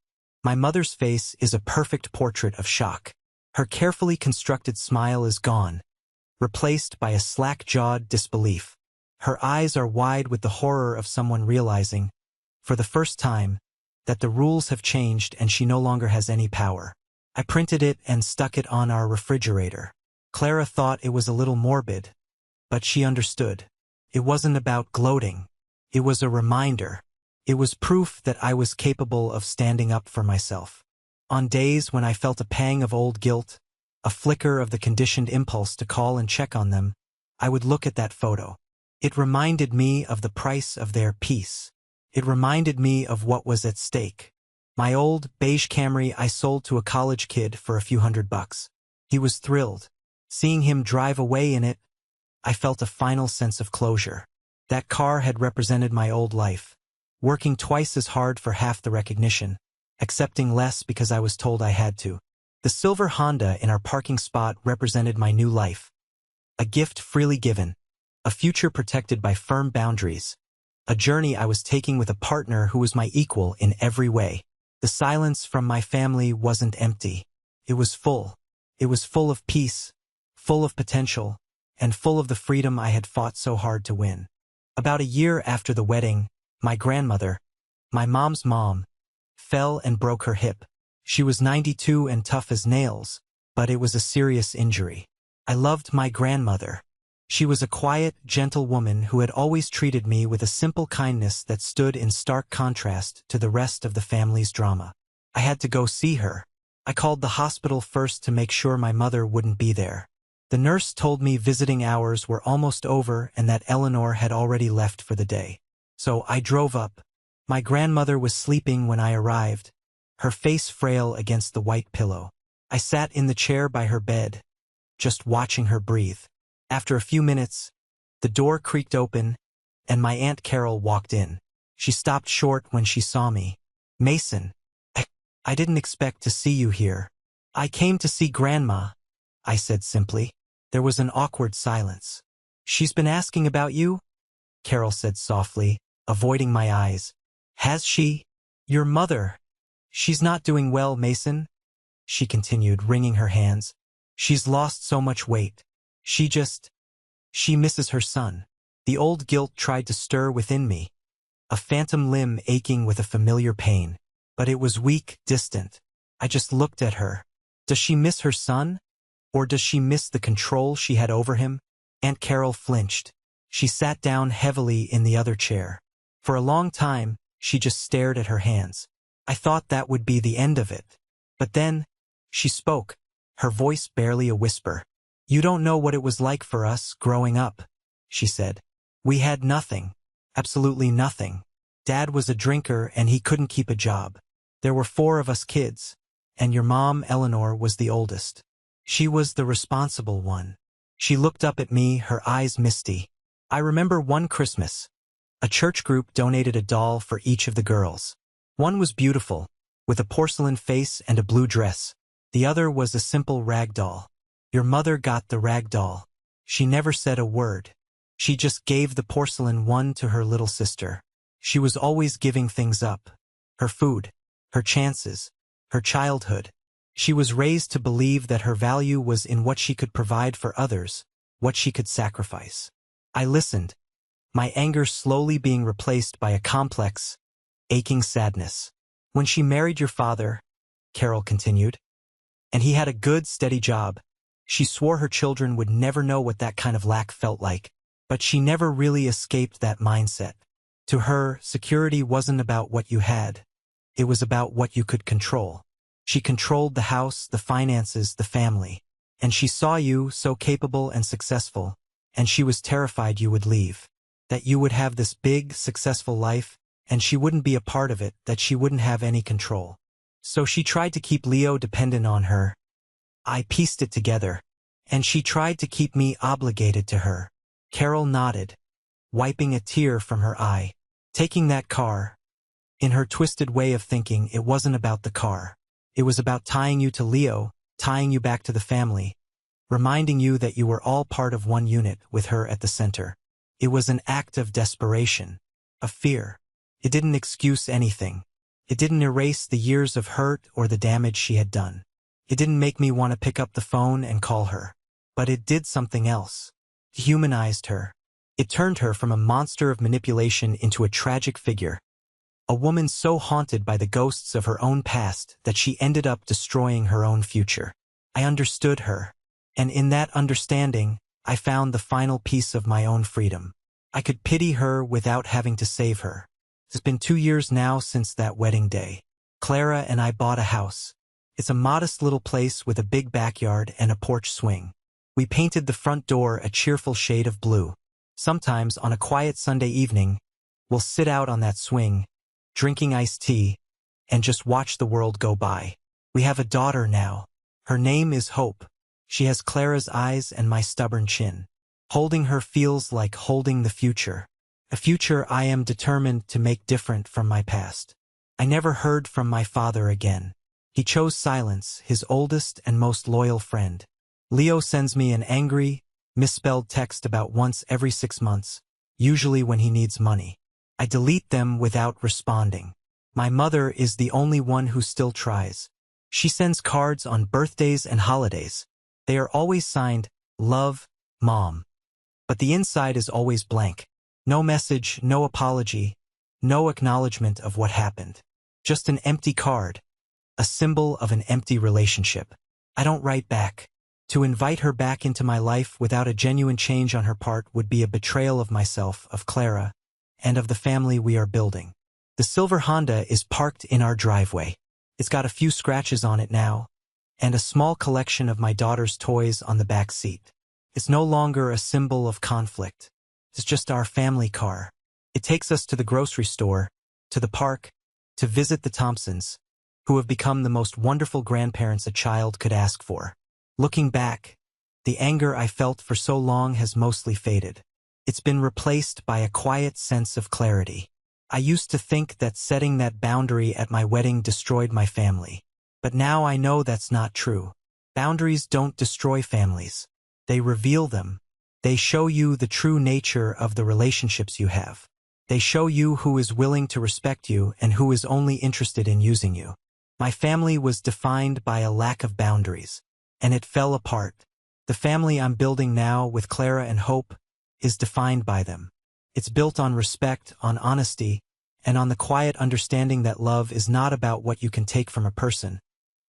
my mother's face is a perfect portrait of shock. Her carefully constructed smile is gone, replaced by a slack-jawed disbelief. Her eyes are wide with the horror of someone realizing, for the first time, that the rules have changed and she no longer has any power. I printed it and stuck it on our refrigerator. Clara thought it was a little morbid, but she understood. It wasn't about gloating. It was a reminder. It was proof that I was capable of standing up for myself. On days when I felt a pang of old guilt, a flicker of the conditioned impulse to call and check on them, I would look at that photo. It reminded me of the price of their peace. It reminded me of what was at stake. My old, beige Camry I sold to a college kid for a few $100. He was thrilled. Seeing him drive away in it, I felt a final sense of closure. That car had represented my old life, working twice as hard for half the recognition, accepting less because I was told I had to. The silver Honda in our parking spot represented my new life. A gift freely given, a future protected by firm boundaries, a journey I was taking with a partner who was my equal in every way. The silence from my family wasn't empty. It was full. It was full of peace, full of potential, and full of the freedom I had fought so hard to win. About a year after the wedding, my grandmother, my mom's mom, fell and broke her hip. She was 92 and tough as nails, but it was a serious injury. I loved my grandmother. She was a quiet, gentle woman who had always treated me with a simple kindness that stood in stark contrast to the rest of the family's drama. I had to go see her. I called the hospital first to make sure my mother wouldn't be there. The nurse told me visiting hours were almost over and that Eleanor had already left for the day. So I drove up. My grandmother was sleeping when I arrived, her face frail against the white pillow. I sat in the chair by her bed, just watching her breathe. After a few minutes, the door creaked open, and my Aunt Carol walked in. She stopped short when she saw me. "Mason, I didn't expect to see you here." "I came to see Grandma," I said simply. There was an awkward silence. "She's been asking about you?" Carol said softly, avoiding my eyes. "Has she?" "Your mother. She's not doing well, Mason," she continued, wringing her hands. "She's lost so much weight. She misses her son." The old guilt tried to stir within me, a phantom limb aching with a familiar pain. But it was weak, distant. I just looked at her. Does she miss her son? Or does she miss the control she had over him? Aunt Carol flinched. She sat down heavily in the other chair. For a long time, she just stared at her hands. I thought that would be the end of it. But then, she spoke, her voice barely a whisper. You don't know what it was like for us growing up, she said. We had nothing. Absolutely nothing. Dad was a drinker and he couldn't keep a job. There were 4 of us kids, and your mom, Eleanor, was the oldest. She was the responsible one. She looked up at me, her eyes misty. I remember one Christmas. A church group donated a doll for each of the girls. One was beautiful, with a porcelain face and a blue dress. The other was a simple rag doll. Your mother got the rag doll. She never said a word. She just gave the porcelain one to her little sister. She was always giving things up. Her food, her chances, her childhood. She was raised to believe that her value was in what she could provide for others, what she could sacrifice. I listened, my anger slowly being replaced by a complex, aching sadness. When she married your father, Carol continued, and he had a good, steady job, she swore her children would never know what that kind of lack felt like. But she never really escaped that mindset. To her, security wasn't about what you had. It was about what you could control. She controlled the house, the finances, the family. And she saw you so capable and successful, and she was terrified you would leave. That you would have this big, successful life, and she wouldn't be a part of it, that she wouldn't have any control. So she tried to keep Leo dependent on her. I pieced it together. And she tried to keep me obligated to her. Carol nodded, wiping a tear from her eye. Taking that car. In her twisted way of thinking, it wasn't about the car. It was about tying you to Leo, tying you back to the family, reminding you that you were all part of one unit with her at the center. It was an act of desperation, of fear. It didn't excuse anything. It didn't erase the years of hurt or the damage she had done. It didn't make me want to pick up the phone and call her. But it did something else. It humanized her. It turned her from a monster of manipulation into a tragic figure. A woman so haunted by the ghosts of her own past that she ended up destroying her own future. I understood her. And in that understanding, I found the final piece of my own freedom. I could pity her without having to save her. It's been 2 years now since that wedding day. Clara and I bought a house. It's a modest little place with a big backyard and a porch swing. We painted the front door a cheerful shade of blue. Sometimes, on a quiet Sunday evening, we'll sit out on that swing, drinking iced tea, and just watch the world go by. We have a daughter now. Her name is Hope. She has Clara's eyes and my stubborn chin. Holding her feels like holding the future. A future I am determined to make different from my past. I never heard from my father again. He chose silence, his oldest and most loyal friend. Leo sends me an angry, misspelled text about once every 6 months, usually when he needs money. I delete them without responding. My mother is the only one who still tries. She sends cards on birthdays and holidays. They are always signed, Love, Mom. But the inside is always blank. No message, no apology, no acknowledgement of what happened. Just an empty card. A symbol of an empty relationship. I don't write back. To invite her back into my life without a genuine change on her part would be a betrayal of myself, of Clara, and of the family we are building. The silver Honda is parked in our driveway. It's got a few scratches on it now, and a small collection of my daughter's toys on the back seat. It's no longer a symbol of conflict. It's just our family car. It takes us to the grocery store, to the park, to visit the Thompsons, who have become the most wonderful grandparents a child could ask for. Looking back, the anger I felt for so long has mostly faded. It's been replaced by a quiet sense of clarity. I used to think that setting that boundary at my wedding destroyed my family. But now I know that's not true. Boundaries don't destroy families. They reveal them. They show you the true nature of the relationships you have. They show you who is willing to respect you and who is only interested in using you. My family was defined by a lack of boundaries, and it fell apart. The family I'm building now with Clara and Hope is defined by them. It's built on respect, on honesty, and on the quiet understanding that love is not about what you can take from a person,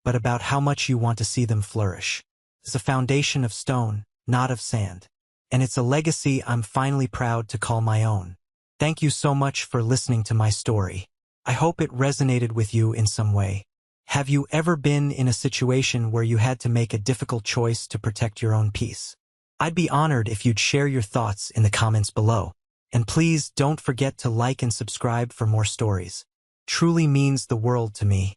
but about how much you want to see them flourish. It's a foundation of stone, not of sand. And it's a legacy I'm finally proud to call my own. Thank you so much for listening to my story. I hope it resonated with you in some way. Have you ever been in a situation where you had to make a difficult choice to protect your own peace? I'd be honored if you'd share your thoughts in the comments below. And please don't forget to like and subscribe for more stories. Truly means the world to me.